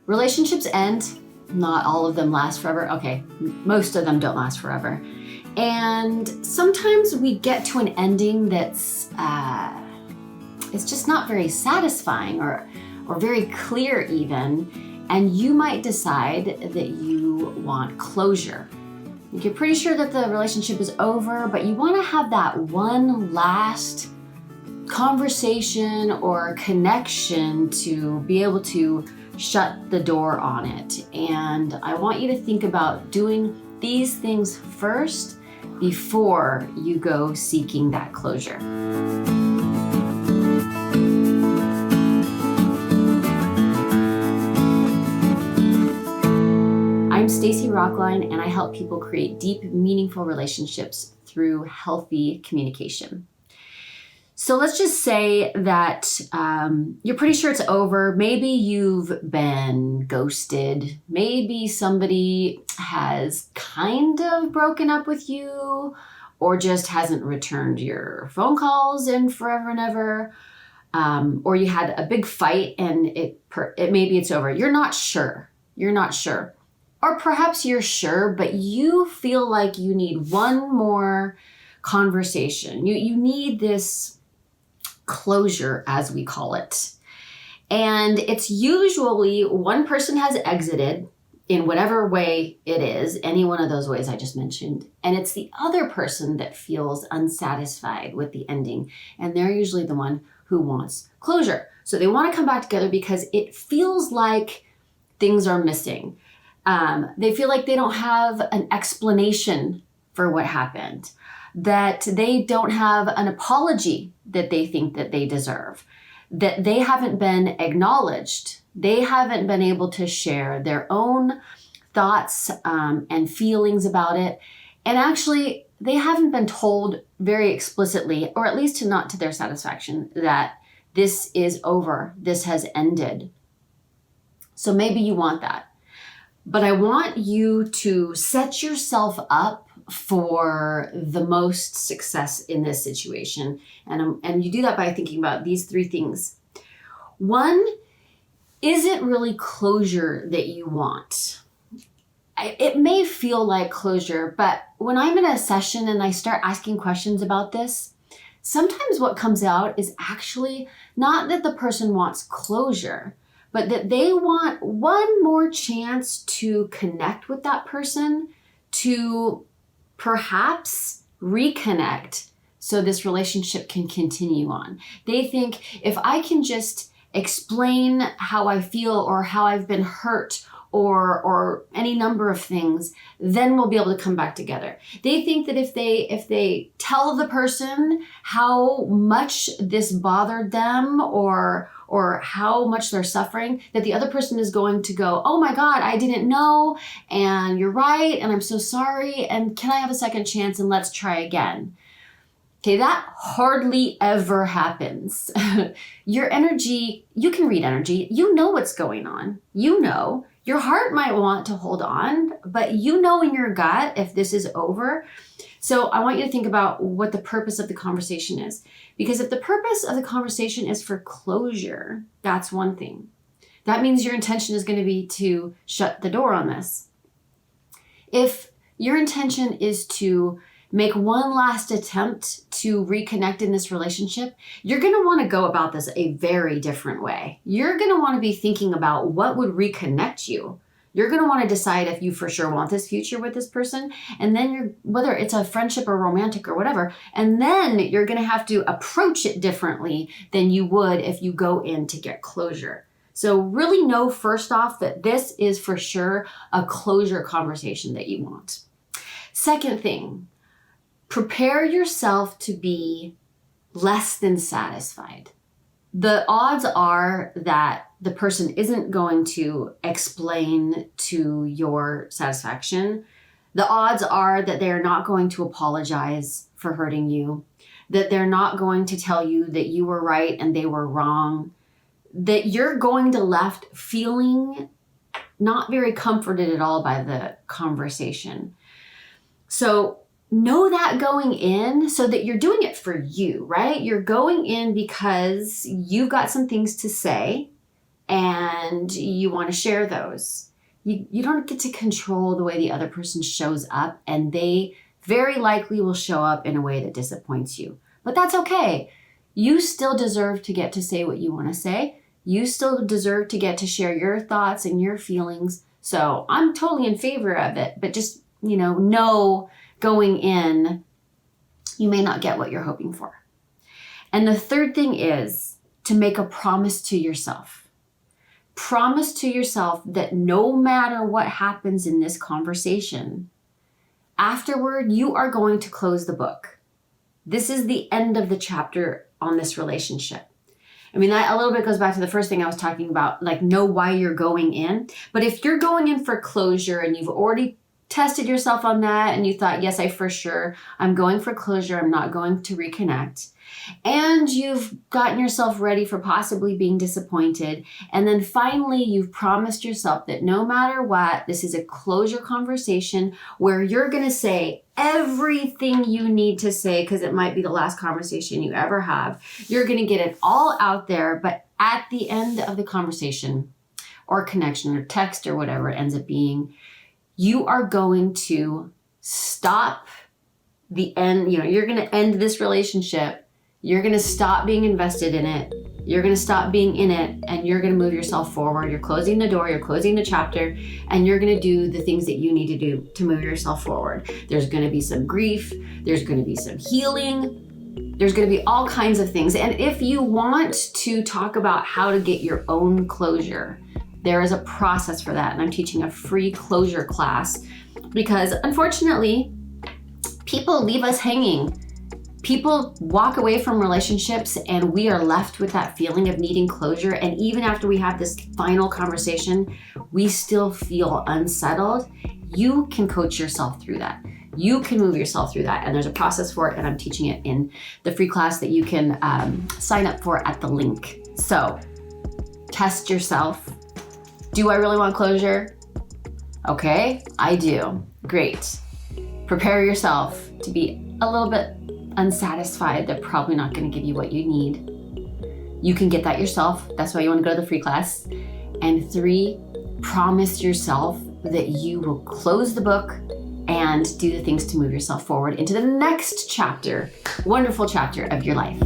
Relationships end. Not all of them last forever. Okay, most of them don't last forever. And sometimes we get to an ending that's it's just not very satisfying or very clear even. And you might decide that you want closure. You're pretty sure that the relationship is over, but you want to have that one last conversation or connection to be able to shut the door on it. And I want you to think about doing these things first before you go seeking that closure. I'm Stacy Rocklein, and I help people create deep, meaningful relationships through healthy communication. So let's just say that you're pretty sure it's over. Maybe you've been ghosted. Maybe somebody has kind of broken up with you or just hasn't returned your phone calls in forever and ever. Or you had a big fight and it maybe it's over. You're not sure. Or perhaps you're sure, but you feel like you need one more conversation. You need this closure, as we call it. And it's usually one person has exited in whatever way it is, any one of those ways I just mentioned. And it's the other person that feels unsatisfied with the ending. And they're usually the one who wants closure. So they want to come back together because it feels like things are missing. They feel like they don't have an explanation for what happened, that they don't have an apology that they think that they deserve, that they haven't been acknowledged. They haven't been able to share their own thoughts and feelings about it. And actually, they haven't been told very explicitly, or at least not to their satisfaction, that this is over, this has ended. So maybe you want that. But I want you to set yourself up for the most success in this situation. And you do that by thinking about these three things. One, is it really closure that you want? It may feel like closure, but when I'm in a session and I start asking questions about this, sometimes what comes out is actually not that the person wants closure, but that they want one more chance to connect with that person, to perhaps reconnect so this relationship can continue on. They think if I can just explain how I feel or how I've been hurt or any number of things, then we'll be able to come back together. They think that if they tell the person how much this bothered them or how much they're suffering, that the other person is going to go, oh my God, I didn't know, and you're right, and I'm so sorry, and can I have a second chance and let's try again. Okay, that hardly ever happens. Your energy, you can read energy, you know what's going on, you know. Your heart might want to hold on, but you know in your gut if this is over. So I want you to think about what the purpose of the conversation is. Because if the purpose of the conversation is for closure, that's one thing. That means your intention is going to be to shut the door on this. If your intention is to make one last attempt to reconnect in this relationship, you're going to want to go about this a very different way. You're going to want to be thinking about what would reconnect you. You're going to want to decide if you for sure want this future with this person. And then whether it's a friendship or romantic or whatever, and then you're going to have to approach it differently than you would if you go in to get closure. So really know first off that this is for sure a closure conversation that you want. Second thing, prepare yourself to be less than satisfied. The odds are that the person isn't going to explain to your satisfaction. The odds are that they're not going to apologize for hurting you, that they're not going to tell you that you were right and they were wrong, that you're going to left feeling not very comforted at all by the conversation. So know that going in so that you're doing it for you, right? You're going in because you've got some things to say and you want to share those. You don't get to control the way the other person shows up, and they very likely will show up in a way that disappoints you. But that's okay. You still deserve to get to say what you want to say. You still deserve to get to share your thoughts and your feelings. So I'm totally in favor of it, but just, know going in, you may not get what you're hoping for. And the third thing is to make a promise to yourself. Promise to yourself that no matter what happens in this conversation, afterward, you are going to close the book. This is the end of the chapter on this relationship. I mean, that a little bit goes back to the first thing I was talking about, like know why you're going in. But if you're going in for closure and you've already tested yourself on that and you thought, yes, I'm going for closure, I'm not going to reconnect, and you've gotten yourself ready for possibly being disappointed, and then finally you've promised yourself that no matter what, this is a closure conversation where you're going to say everything you need to say, because it might be the last conversation you ever have. You're going to get it all out there, but at the end of the conversation or connection or text or whatever it ends up being, you are going to stop the end. You're going to end this relationship. You're going to stop being invested in it. You're going to stop being in it, and you're going to move yourself forward. You're closing the door, you're closing the chapter, and you're going to do the things that you need to do to move yourself forward. There's going to be some grief. There's going to be some healing. There's going to be all kinds of things. And if you want to talk about how to get your own closure, there is a process for that. And I'm teaching a free closure class because unfortunately, people leave us hanging. People walk away from relationships and we are left with that feeling of needing closure. And even after we have this final conversation, we still feel unsettled. You can coach yourself through that. You can move yourself through that. And there's a process for it. And I'm teaching it in the free class that you can sign up for at the link. So test yourself. Do I really want closure? Okay, I do. Great. Prepare yourself to be a little bit unsatisfied. They're probably not going to give you what you need. You can get that yourself. That's why you want to go to the free class. And 3, promise yourself that you will close the book and do the things to move yourself forward into the next chapter, wonderful chapter of your life.